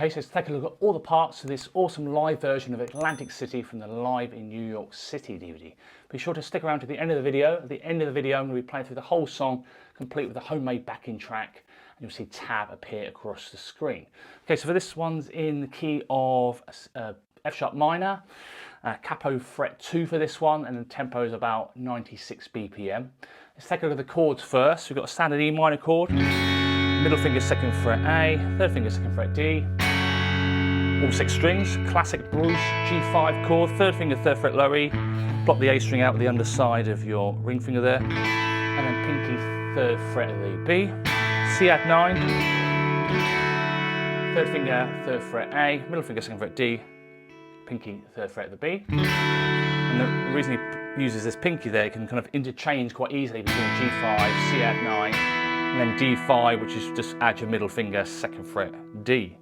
Okay, so let's take a look at all the parts of this awesome live version of Atlantic City from the Live in New York City DVD. Be sure to stick around to the end of the video. At the end of the video, I'm going to be playing through the whole song, complete with a homemade backing track, and you'll see tab appear across the screen. Okay, so for this one's in the key of F sharp minor, capo fret 2 for this one, and the tempo is about 96 BPM. Let's take a look at the chords first. We've got a standard E minor chord, middle finger second fret A, third finger second fret D, all 6 strings, classic Bruce G5 chord, third finger third fret low E, block the A string out with the underside of your ring finger there, and then pinky third fret of the B, C add 9, third finger third fret A, middle finger second fret D, pinky third fret of the B. And the reason he uses this pinky there, it can kind of interchange quite easily between G5, C add 9, and then D5, which is just add your middle finger second fret D.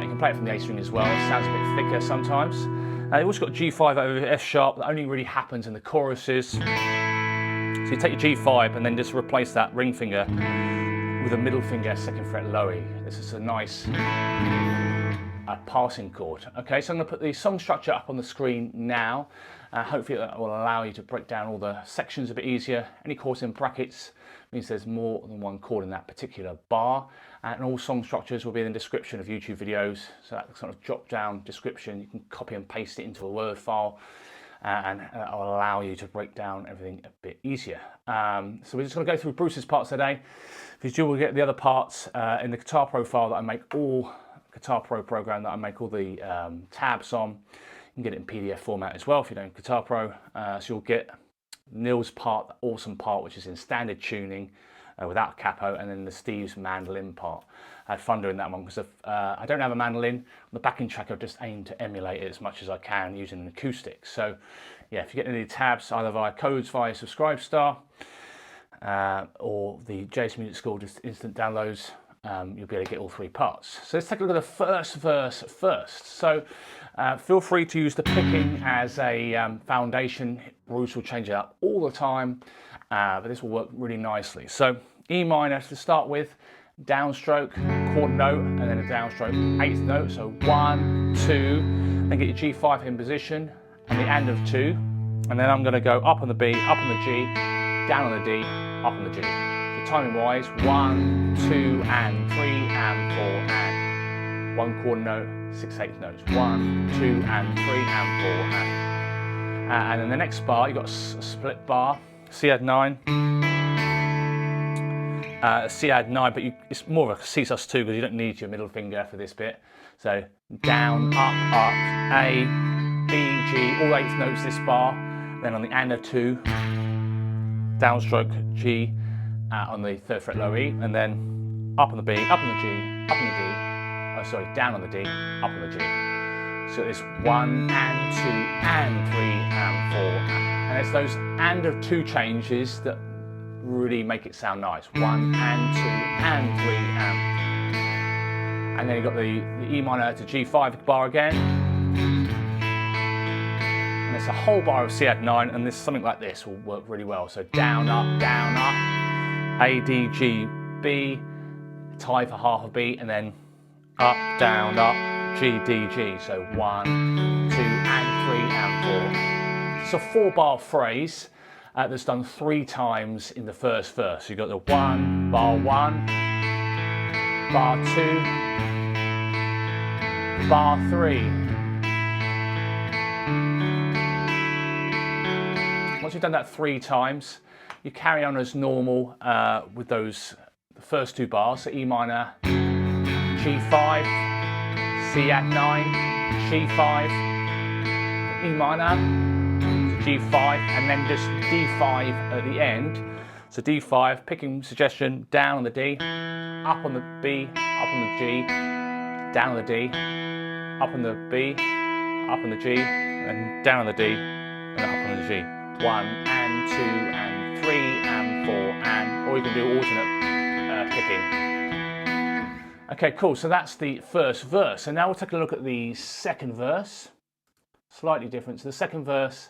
You can play it from the A string as well. It sounds a bit thicker sometimes. You've also got G5 over F sharp. That only really happens in the choruses. So you take your G5 and then just replace that ring finger with a middle finger second fret low E. This is a nice passing chord. Okay, so I'm going to put the song structure up on the screen now. Hopefully that will allow you to break down all the sections a bit easier. Any chords in brackets means there's more than one chord in that particular bar. And all song structures will be in the description of YouTube videos. So that sort of drop down description, you can copy and paste it into a Word file, and that will allow you to break down everything a bit easier. So we're just going to go through Bruce's parts today. Because you will get the other parts in the Guitar Pro file that I make all Guitar Pro program that I make all the tabs on. You can get it in PDF format as well if you don't have Guitar Pro. So you'll get Neil's part, the awesome part, which is in standard tuning without capo, and then the Steve's mandolin part. I had fun doing that one because I don't have a mandolin. On the backing track, I've just aimed to emulate it as much as I can using an acoustic. So yeah, if you get any tabs either via codes via Subscribestar or the JS Music School just instant downloads, you'll be able to get all 3 parts. So let's take a look at the first verse first. So feel free to use the picking as a foundation. Bruce will change it up all the time, but this will work really nicely. So E minor to start with, downstroke, chord note, and then a downstroke 8th note. So 1, 2, then get your G5 in position, and the and of 2. And then I'm going to go up on the B, up on the G, down on the D, up on the G. Timing wise, 1, 2, and 3, and 4, and 1 chord note, 6/8 notes. 1, 2, and 3, and 4, and then the next bar, you've got a split bar, C add 9, C add 9, but it's more of a C sus2 because you don't need your middle finger for this bit. So down, up, A, B, G, all 8th notes this bar. Then on the and of 2, downstroke G, on the 3rd fret low E, and then up on the B, up on the G, up on the D, down on the D, up on the G. So it's 1 and 2 and 3 and 4, and it's those and of 2 changes that really make it sound nice. 1 and 2 and 3 and then you've got the E minor to G5 bar again, and it's a whole bar of C add 9, and this something like this will work really well. So down, up, A, D, G, B, tie for half a beat, and then up, down, up, G, D, G. So 1, 2, and 3, and 4. It's a 4-bar phrase that's done 3 times in the first verse. You've got the 1, bar 1, bar 2, bar 3. Once you've done that 3 times, you carry on as normal with the first 2 bars. So E minor, G5, C add 9, G5, E minor, G5, and then just D5 at the end. So D5, picking suggestion, down on the D, up on the B, up on the G, down on the D, up on the B, up on the G, and down on the D, and up on the G. 1 and 2 and 3 and 4, and, or you can do alternate picking. Okay, cool, so that's the first verse. And now we'll take a look at the second verse. Slightly different. So the second verse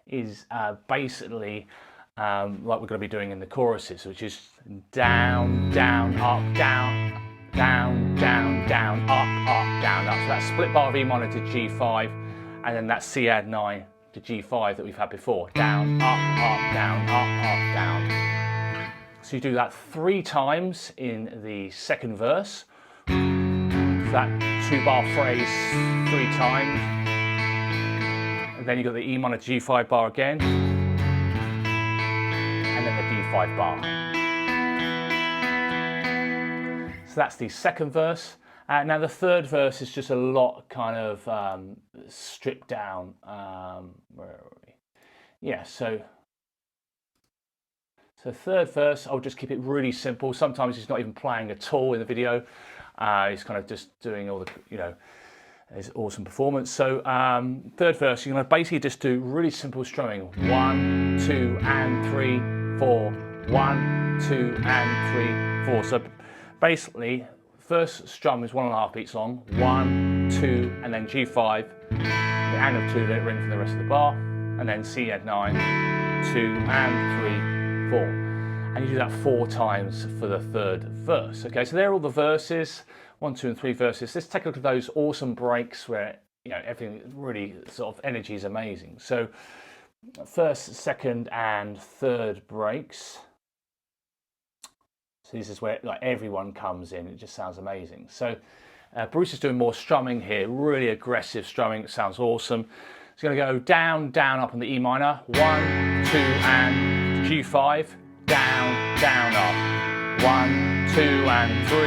is basically like we're going to be doing in the choruses, which is down, down, up, down, down, down, down, up, down, up. So that split bar of E minor to G5, and then that C add 9 to G5 that we've had before. Down, up, down, up, down. So you do that 3 times in the second verse. So that 2-bar phrase 3 times. And then you've got the E minor G5 bar again. And then the D5 bar. So that's the second verse. Now the third verse is just a lot kind of stripped down. Where are we? Yeah, so third verse, I'll just keep it really simple. Sometimes he's not even playing at all in the video. He's kind of just doing all the, you know, his awesome performance. So third verse, you're going to basically just do really simple strumming. 1, 2, and 3, 4. 1, 2, and 3, 4. So basically, first strum is 1.5 beats long. 1, 2, and then G5. The and of 2, let it ring for the rest of the bar. And then C add 9, 2, and 3, 4. And you do that 4 times for the third verse. Okay, so there are all the verses. 1, 2, and 3 verses. Let's take a look at those awesome breaks where, you know, everything really sort of energy is amazing. So first, second, and third breaks. So this is where like everyone comes in. It just sounds amazing. So Bruce is doing more strumming here, really aggressive strumming. It sounds awesome. It's going to go down, down, up on the E minor. 1, 2, and G5. Down, down, up. 1, 2, and 3,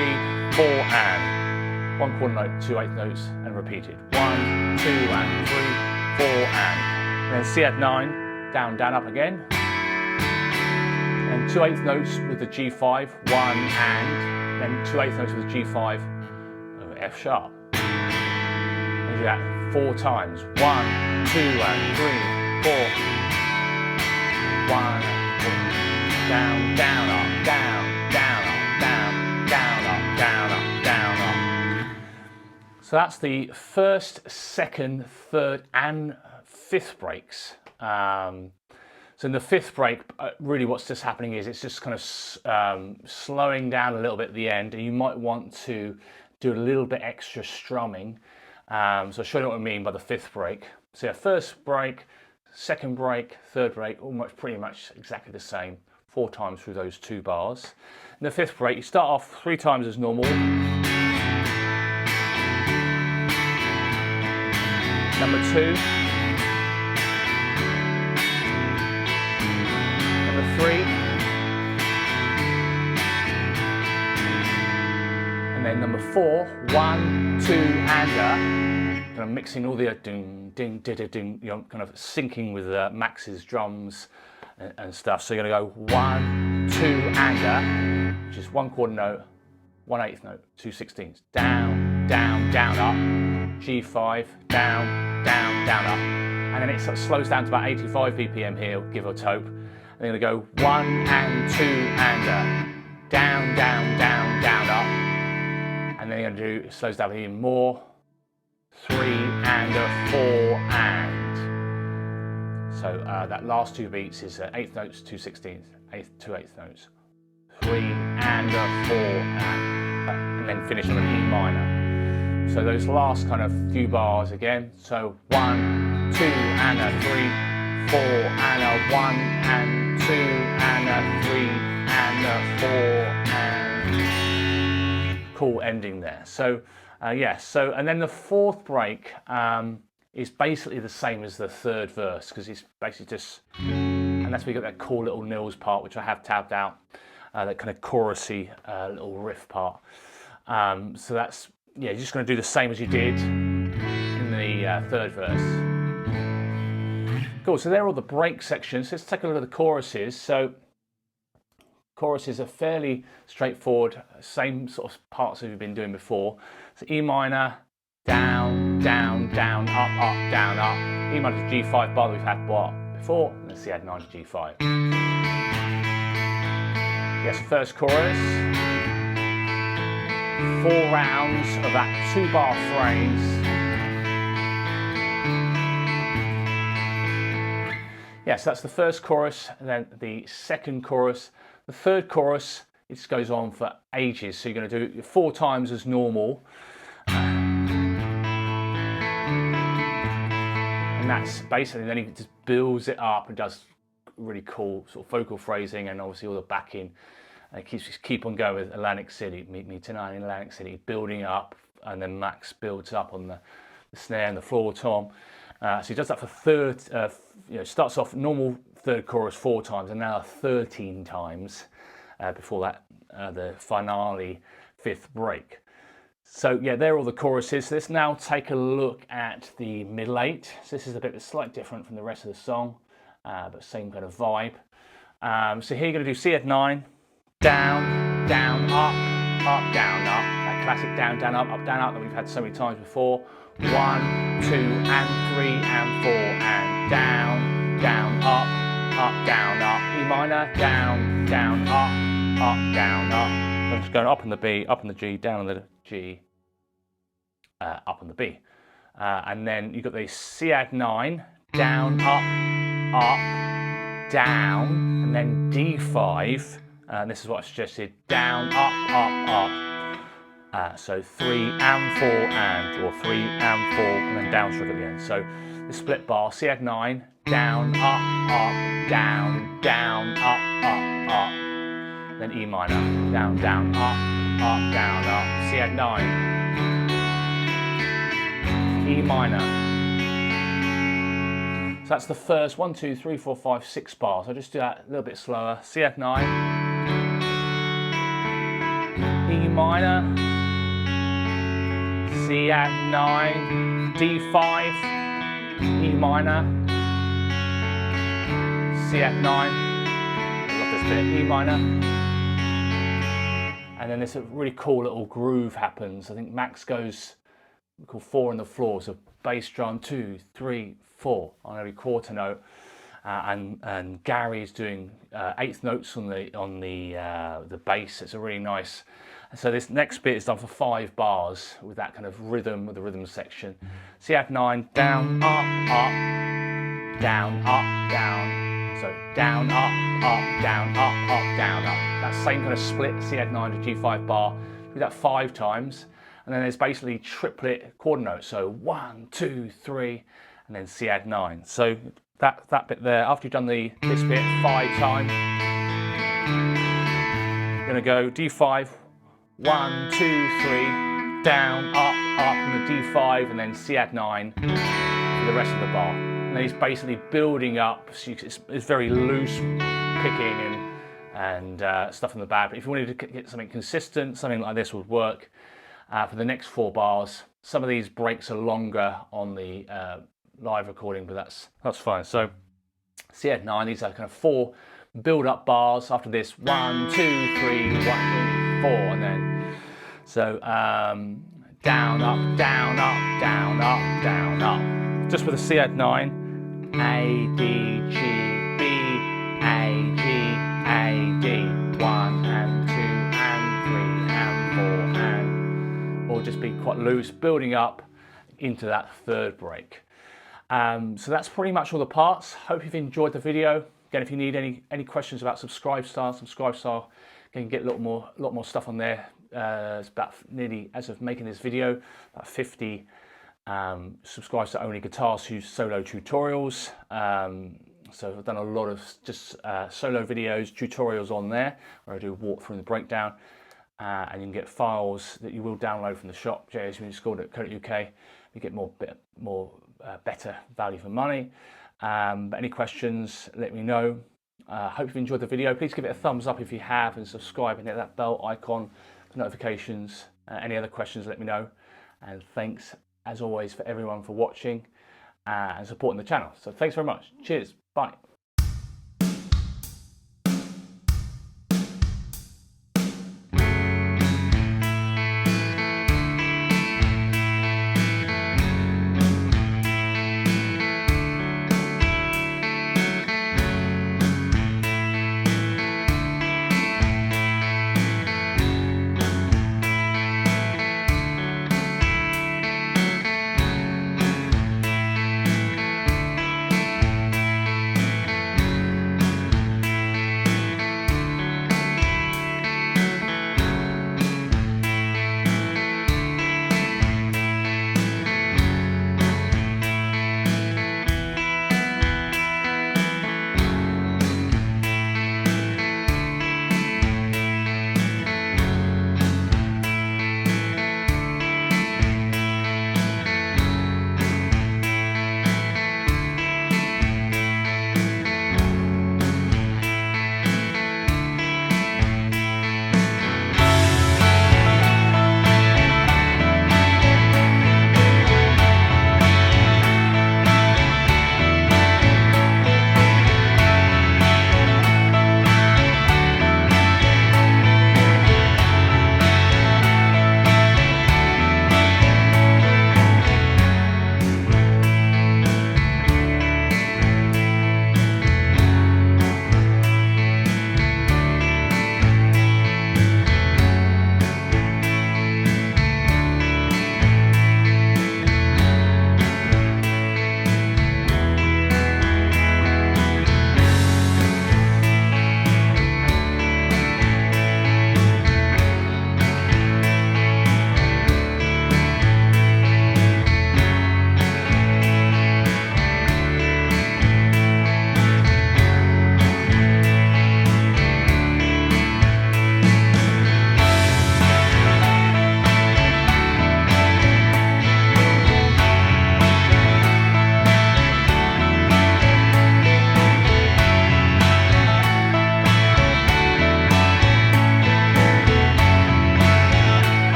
4, and 1 quarter note, 2 eighth notes, and repeated. 1, 2, and 3, 4, and then C add 9. Down, down, up again. And 2 eighth notes with the G5, 1 and, then 2 eighth notes with the G5 over F sharp. And you do that 4 times. 1, 2, and 3, 4. 1, down, down, up, down, down, up, down, down, up, down, up, down, up. So that's the first, second, third, and fifth breaks. So in the fifth break, really what's just happening is it's just kind of slowing down a little bit at the end, and you might want to do a little bit extra strumming. So I'll show you what I mean by the fifth break. So yeah, first break, second break, third break, almost pretty much exactly the same, 4 times through those 2 bars. In the fifth break, you start off 3 times as normal. Number 2. Number 3. And then number 4, 1, 2, and kind of mixing all the ding, ding, ding, ding, you know, kind of syncing with Max's drums and stuff. So you're going to go 1, 2, and which is 1 quarter note, 1 eighth note, 2 16ths. Down, down, down, up. G5, down, down, down, up. And then it sort of slows down to about 85 BPM here, give or take. And you're going to go 1 and 2 and down, down, down, down, up. And then you're going to do, it slows down even more. 3 and a 4 and. So that last 2 beats is 8th notes, 2 16ths, 2 eighth notes, 3 and a 4 and then finish on an E minor. So those last kind of few bars again. So 1, 2 and a 3, 4 and a 1 and 2 and a 3 and a 4 and cool ending there. So yes, so and then the fourth break is basically the same as the third verse, because it's basically just, and that's where you got that cool little Nils part, which I have tabbed out, that kind of chorusy little riff part. So that's, yeah, you're just going to do the same as you did in the third verse. Cool, so there are all the break sections. Let's take a look at the choruses. So choruses are fairly straightforward, same sort of parts that we've been doing before. So E minor, down, down, down, up, down, up. E minor to G5 bar that we've had before, and then C add 9 to G5. Yes, first chorus. 4 rounds of that 2-bar phrase. Yes, that's the first chorus, and then the second chorus. The third chorus it just goes on for ages. So you're going to do it 4 times as normal. And that's basically, then he just builds it up and does really cool sort of vocal phrasing and obviously all the backing. And keep on going with Atlantic City, Meet Me Tonight in Atlantic City, building up, and then Max builds up on the snare and the floor tom. So he does that for starts off normal third chorus 4 times, and now 13 times before that, the finale 5th break. So yeah, there are all the choruses. So let's now take a look at the middle 8. So this is a bit slightly different from the rest of the song, but same kind of vibe. So here you're going to do C add 9, down, down, up, up, down, up. That classic down, down, up, down, up that we've had so many times before. 1, 2, and 3, and 4, and down, down, up, down, up. E minor, down, down, up, down, up. I'm just going up on the B, up on the G, down on the G, up on the B. And then you've got the C add 9, down, up, down, and then D5. And this is what I suggested, down, up. So 3 and 4 and, or 3 and 4, and then down stroke at the end. So the split bar, C add 9, down, up, down, down, up. Then E minor, down, down, up, down, up. C add 9, E minor. So that's the first 1, 2, 3, 4, 5, 6 bars. I'll just do that a little bit slower. C add 9, E minor, C add 9, D5, E minor, C add 9. I love this bit, E minor. And then this really cool little groove happens. I think Max goes, we call 4 on the floor, so bass drum 2, 3, 4 on every quarter note, and Gary's doing 8th notes on the bass. It's a really nice. So this next bit is done for 5 bars with that kind of rhythm, with the rhythm section. C add 9, down, up, down, up, down. So down, up, down, up, down, up. That same kind of split, C add 9 to G5 bar. Do that 5 times. And then there's basically triplet quarter notes. So 1, 2, 3, and then C add 9. So that bit there, after you've done this bit 5 times, you're going to go D5, 1, 2, 3, down, up, and the D5, and then C add 9 for the rest of the bar. And then he's basically building up, so it's very loose picking and stuff in the bad. But if you wanted to get something consistent, something like this would work for the next 4 bars. Some of these breaks are longer on the live recording, but that's fine. So C add 9, these are kind of 4 build-up bars. After this, 1, 2, 3, 1, 2, 4, and then so down, up, down, up, down, up, down, up. Just with a C add 9, A, D, G, B, A, G, A, D, 1 and 2 and 3 and 4 and, or just be quite loose, building up into that 3rd break. So that's pretty much all the parts. Hope you've enjoyed the video. Again, if you need any questions about Subscribe Star, you can get a lot more stuff on there. It's about nearly, as of making this video, about 50 Subscribe Star only guitar solo tutorials. So I've done a lot of just solo videos, tutorials on there, where I do a walkthrough and the breakdown. And you can get files that you will download from the shop, jsmusicchord.co.uk. You get better value for money. But any questions, let me know. Hope you've enjoyed the video. Please give it a thumbs up if you have, and subscribe and hit that bell icon for notifications. Any other questions, let me know. And thanks, as always, for everyone for watching and supporting the channel. So thanks very much. Cheers. Bye.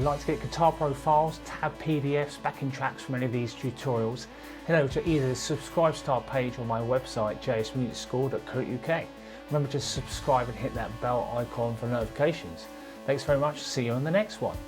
you'd like to get guitar profiles, tab PDFs, backing tracks from any of these tutorials, head over to either the Subscribe Star page or my website jsmusicschool.co.uk. Remember to subscribe and hit that bell icon for notifications. Thanks very much, see you on the next one.